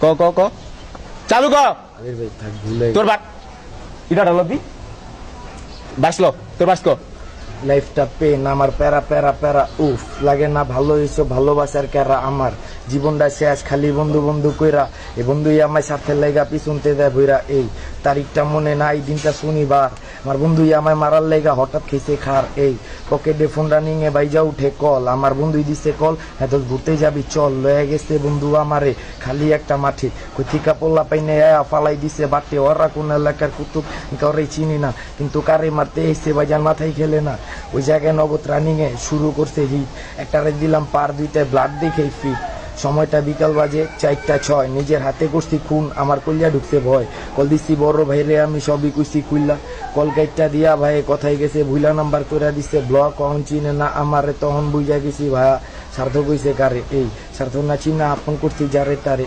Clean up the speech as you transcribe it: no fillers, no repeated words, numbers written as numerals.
ক ক ক চালু ক আরে ভাই থাক ভুলে তোর বাট এটা ঢালো দি বাসলো তোর বাস ক লাইফটা পেন আমার প্যারা প্যারা প্যারা উফ লাগে না ভালো হইছো ভালোবাসার ক্যারা আমার জীবনটা শেষ খালি বন্ধু বন্ধু কইরা এই বন্ধুই আমার সাথে লেগা পিছনতে দেয় বইরা এই তারিখটা মনে নাই দিনটা শনিবার আমার বন্ধুই আমায় মারার লেগা হঠাৎ খেয়েছে খার এই পকেটে ফোন রানিং এ বাইজা উঠে কল আমার বন্ধুই দিছে কল এত ঘুরতে যাবি চল লয়ে গেছে বন্ধু আমারে খালি একটা মাঠে কথিকা পোল্লা পাইনে ফালাই দিছে বাটে ওরা কোন এলাকার কুতুব কাউরে চিনি না কিন্তু কারে মারতে এসে ভাইজান মাথায় খেলে না ওই জায়গায় নগদ রানিং এ শুরু করছে হিট একটারে দিলাম পার দুইটায় ব্লাড দেখেই ফিট সময়টা বিকাল বাজে 4:06 নিজের হাতে করছি খুন আমার কলিয়া ঢুকছে ভয় কল দিচ্ছি বড় ভাইরে আমি সবই কইছি খুললা কল গাইটটা দিয়া ভাই কথাই গেছে ভুলা নাম্বার করে দিছে ব্লক কখন চিনে না আমারে তখন বুঝা গেছি ভাইয়া স্বার্থ কইছে কারে এই স্বার্থ না চিনা আপন করছি যারে তারে